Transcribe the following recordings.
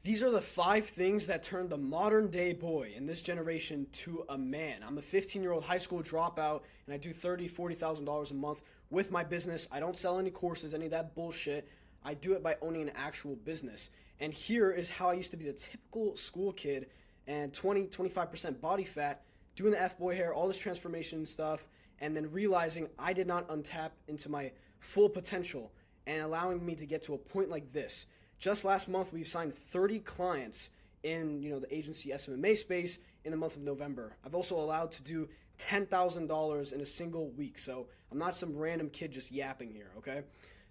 These are the 5 things that turned the modern day boy in this generation to a man. I'm a 15-year-old high school dropout, and I do $40,000 a month with my business. I don't sell any courses, any of that bullshit. I do it by owning an actual business. And here is how I used to be the typical school kid and 25% body fat, doing the F-boy hair, all this transformation stuff, and then realizing I did not untap into my full potential and allowing me to get to a point like this. Just last month, we've signed 30 clients in the agency SMMA space in the month of November. I've also allowed to do $10,000 in a single week, so I'm not some random kid just yapping here, okay?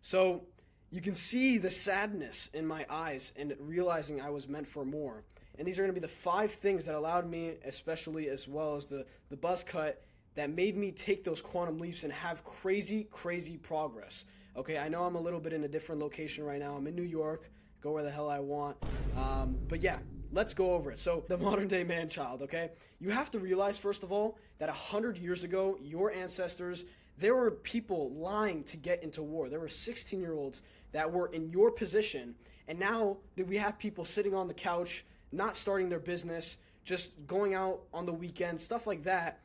So you can see the sadness in my eyes and realizing I was meant for more. And these are going to be the 5 things that allowed me, especially as well as the buzz cut, that made me take those quantum leaps and have crazy progress. Okay, I know I'm a little bit in a different location right now. I'm in New York, go where the hell I want. But yeah, let's go over it. So the modern day man child, okay? You have to realize, first of all, that 100 years ago, your ancestors, there were people lying to get into war. There were 16-year-olds that were in your position. And now that we have people sitting on the couch, not starting their business, just going out on the weekend, stuff like that.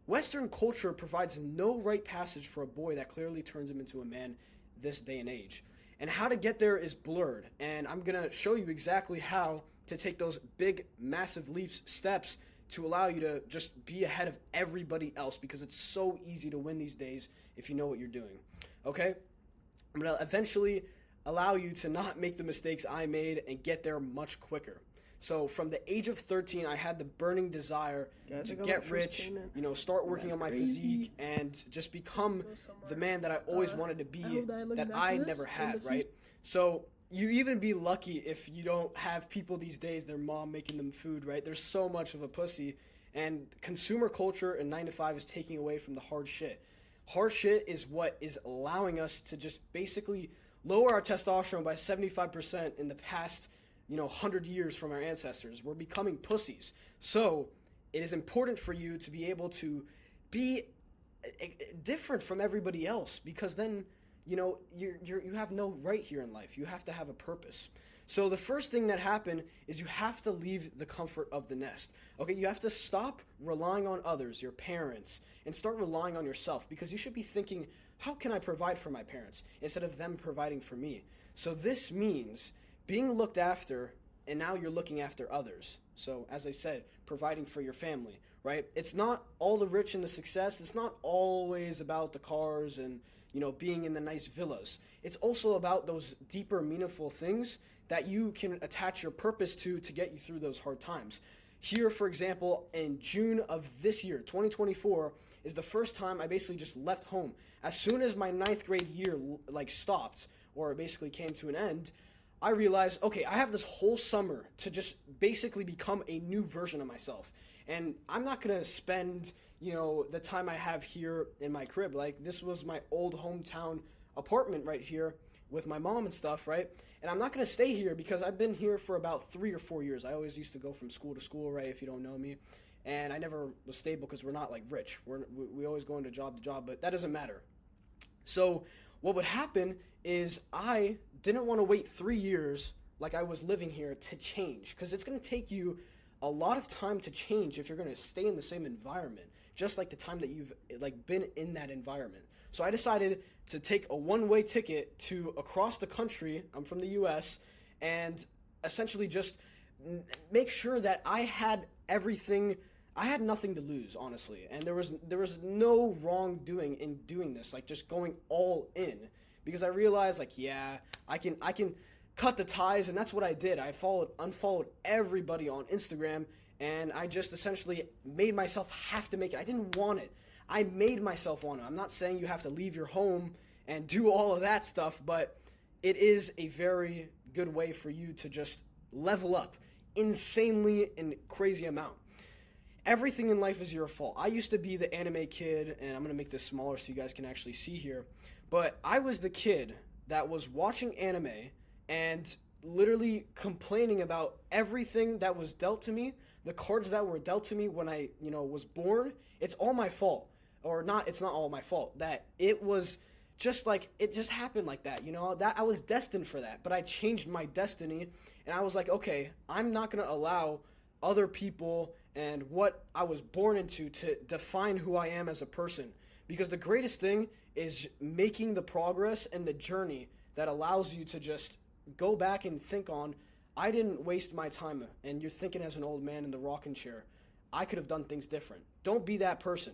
Western culture provides no rite passage for a boy that clearly turns him into a man this day and age. And how to get there is blurred. And I'm going to show you exactly how to take those big, massive steps to allow you to just be ahead of everybody else, because it's so easy to win these days if you know what you're doing. Okay? I'm going to eventually allow you to not make the mistakes I made and get there much quicker. So from the age of 13, I had the burning desire to get rich, start working on my physique and just become the man that I always wanted to be, that I never had, right? So you even be lucky if you don't have people these days, their mom making them food, right? There's so much of a pussy, and consumer culture and 9 to 5 is taking away from the hard shit. Hard shit is what is allowing us to just basically lower our testosterone by 75% in the past 100 years from our ancestors. We're becoming pussies. So it is important for you to be able to be different from everybody else, because then, you have no right here in life. You have to have a purpose. So the first thing that happened is you have to leave the comfort of the nest. Okay, you have to stop relying on others, your parents, and start relying on yourself, because you should be thinking, how can I provide for my parents instead of them providing for me? So this means being looked after, and now you're looking after others. So as I said, providing for your family, right? It's not all the rich and the success. It's not always about the cars and, being in the nice villas. It's also about those deeper, meaningful things that you can attach your purpose to get you through those hard times. Here, for example, in June of this year, 2024, is the first time I basically just left home. As soon as my 9th grade year stopped, or basically came to an end, I realized, okay, I have this whole summer to just basically become a new version of myself. And I'm not going to spend, the time I have here in my crib. Like, this was my old hometown apartment right here with my mom and stuff, right? And I'm not going to stay here because I've been here for about 3 or 4 years. I always used to go from school to school, right, if you don't know me. And I never was stable because we're not, rich. We always go into job to job, but that doesn't matter. So what would happen is I didn't want to wait 3 years like I was living here to change, because it's going to take you a lot of time to change if you're going to stay in the same environment, just like the time that you've been in that environment. So I decided to take a one-way ticket to across the country. I'm from the US, and essentially just make sure that I had everything. I had nothing to lose, honestly, and there was no wrongdoing in doing this, just going all in, because I realized, I can cut the ties, and that's what I did. I unfollowed everybody on Instagram, and I just essentially made myself have to make it. I didn't want it. I made myself want it. I'm not saying you have to leave your home and do all of that stuff, but it is a very good way for you to just level up insanely in crazy amount. Everything in life is your fault. I used to be the anime kid, and I'm going to make this smaller so you guys can actually see here, but I was the kid that was watching anime and literally complaining about everything that was dealt to me, the cards that were dealt to me when I, was born. It's all my fault. Or not, it's not all my fault. That it was just like it just happened like that, that I was destined for that. But I changed my destiny, and I was like, okay, I'm not going to allow other people and what I was born into to define who I am as a person. Because the greatest thing is making the progress and the journey that allows you to just go back and think on, I didn't waste my time. And you're thinking as an old man in the rocking chair, I could have done things different. Don't be that person.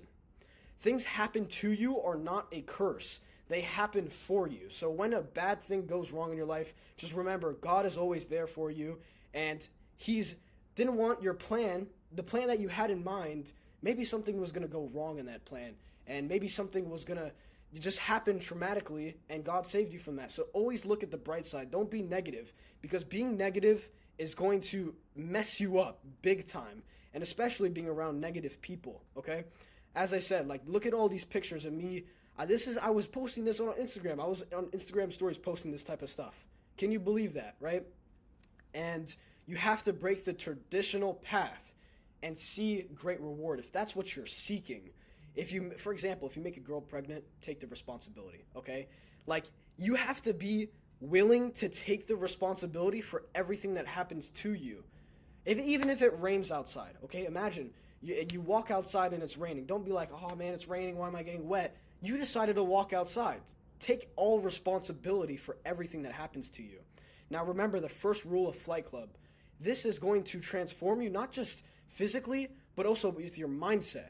Things happen to you are not a curse. They happen for you. So when a bad thing goes wrong in your life, just remember God is always there for you, and He's didn't want your plan, the plan that you had in mind. Maybe something was going to go wrong in that plan, and maybe something was going to just happen traumatically, and God saved you from that. So always look at the bright side. Don't be negative, because being negative is going to mess you up big time, and especially being around negative people, okay? As I said, like, look at all these pictures of me. I was posting this on Instagram. I was on Instagram stories posting this type of stuff. Can you believe that, right? And you have to break the traditional path and see great reward if that's what you're seeking. For example, if you make a girl pregnant, take the responsibility, okay? Like, you have to be willing to take the responsibility for everything that happens to you. Even if it rains outside, okay? Imagine you walk outside and it's raining. Don't be like, oh man, it's raining, why am I getting wet? You decided to walk outside. Take all responsibility for everything that happens to you. Now remember the first rule of Flight Club. This is going to transform you, not just physically, but also with your mindset.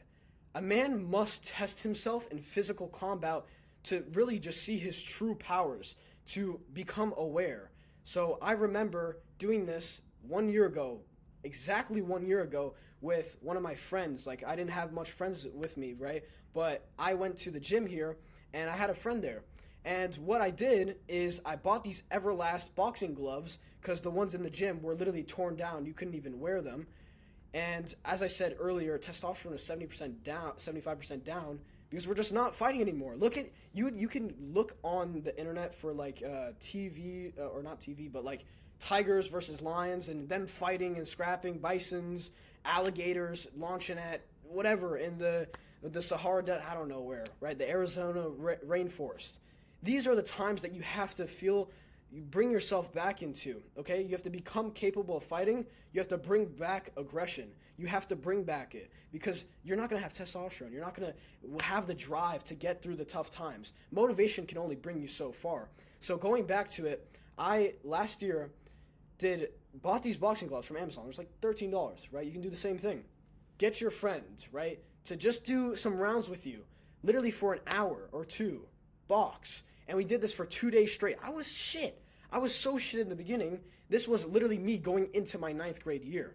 A man must test himself in physical combat to really just see his true powers, to become aware. So I remember doing this 1 year ago, exactly 1 year ago, with one of my friends. Like, I didn't have much friends with me, right? But I went to the gym here, and I had a friend there. And what I did is I bought these Everlast boxing gloves, because the ones in the gym were literally torn down. You couldn't even wear them. And as I said earlier, testosterone is 70% down, 75% down, because we're just not fighting anymore. Look at you can look on the internet for like TV or not TV, but like tigers versus lions, and them fighting and scrapping, bisons, alligators launching at whatever in the Sahara, I don't know where, right? The Arizona rainforest. These are the times that you have to feel, you bring yourself back into, okay? You have to become capable of fighting. You have to bring back aggression. You have to bring back it, because you're not going to have testosterone. You're not going to have the drive to get through the tough times. Motivation can only bring you so far. So going back to it, I last year bought these boxing gloves from Amazon. It was like $13, right? You can do the same thing. Get your friend, right, to just do some rounds with you, literally for an hour or two, box. And we did this for 2 days straight. I was shit. I was so shit in the beginning. This was literally me going into my 9th grade year,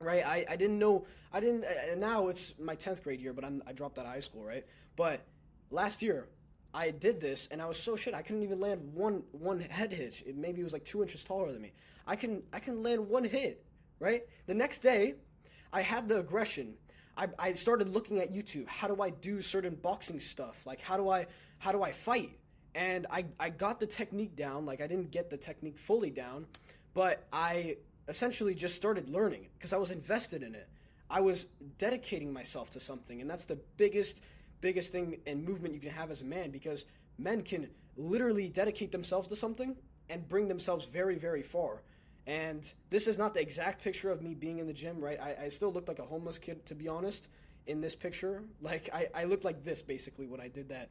right? I didn't know, and now it's my 10th grade year, but I dropped out of high school, right? But last year, I did this, and I was so shit. I couldn't even land one head hit. Maybe it was like 2 inches taller than me. I can land one hit, right? The next day, I had the aggression. I started looking at YouTube. How do I do certain boxing stuff? Like, how do I fight? And I got the technique down. Like, I didn't get the technique fully down, but I essentially just started learning because I was invested in it. I was dedicating myself to something, and that's the biggest thing and movement you can have as a man, because men can literally dedicate themselves to something and bring themselves very, very far. And this is not the exact picture of me being in the gym, right? I still looked like a homeless kid, to be honest, in this picture. Like, I looked like this, basically, when I did that,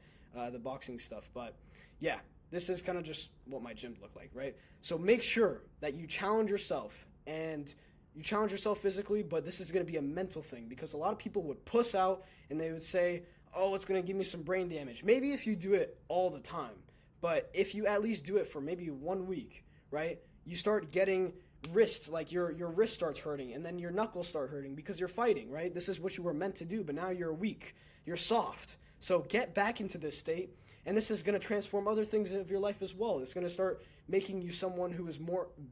the boxing stuff. But, yeah, this is kind of just what my gym looked like, right? So make sure that you challenge yourself, and you challenge yourself physically, but this is going to be a mental thing, because a lot of people would puss out, and they would say, oh, it's going to give me some brain damage. Maybe if you do it all the time, but if you at least do it for maybe 1 week, right? You start getting wrists, like your wrist starts hurting, and then your knuckles start hurting because you're fighting, right? This is what you were meant to do, but now you're weak. You're soft. So get back into this state, and this is going to transform other things of your life as well. It's going to start making you someone who is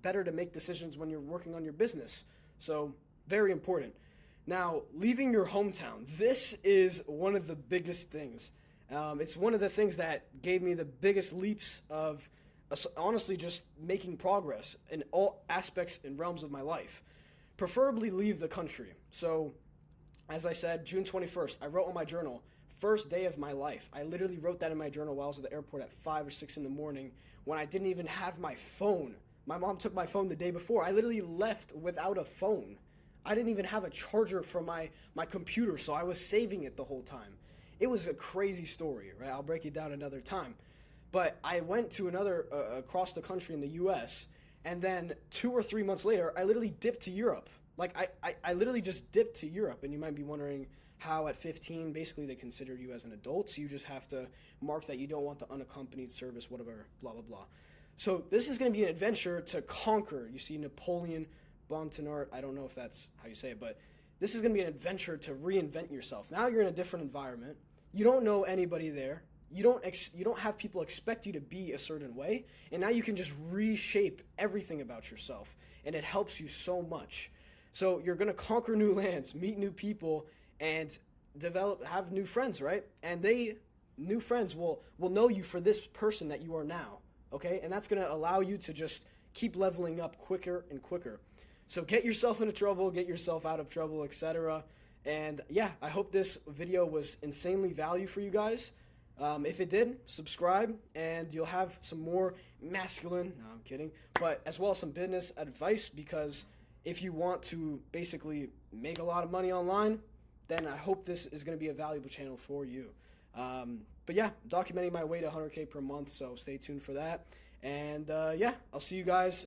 better to make decisions when you're working on your business. So very important. Now, leaving your hometown. This is one of the biggest things. It's one of the things that gave me the biggest leaps of honestly just making progress in all aspects and realms of my life. Preferably leave the country. So, as I said, June 21st, I wrote in my journal, first day of my life. I literally wrote that in my journal while I was at the airport at 5 or 6 in the morning when I didn't even have my phone. My mom took my phone the day before. I literally left without a phone. I didn't even have a charger for my computer, so I was saving it the whole time. It was a crazy story, right? I'll break it down another time. But I went to another, across the country in the US, and then 2 or 3 months later, I literally dipped to Europe. Like, I literally just dipped to Europe, and you might be wondering how at 15, basically they consider you as an adult, so you just have to mark that you don't want the unaccompanied service, whatever, blah, blah, blah. So this is going to be an adventure to conquer. You see Napoleon Bonaparte, I don't know if that's how you say it, but this is going to be an adventure to reinvent yourself. Now you're in a different environment. You don't know anybody there. You don't have people expect you to be a certain way, and now you can just reshape everything about yourself, and it helps you so much. So you're going to conquer new lands, meet new people, and have new friends, right? And new friends will know you for this person that you are now, okay? And that's going to allow you to just keep leveling up quicker and quicker. So get yourself into trouble, get yourself out of trouble, etc. And yeah, I hope this video was insanely value for you guys. If it did, subscribe, and you'll have some more masculine, no, I'm kidding, but as well as some business advice, because if you want to basically make a lot of money online, then I hope this is going to be a valuable channel for you. But yeah, documenting my way to 100K per month, so stay tuned for that. And yeah, I'll see you guys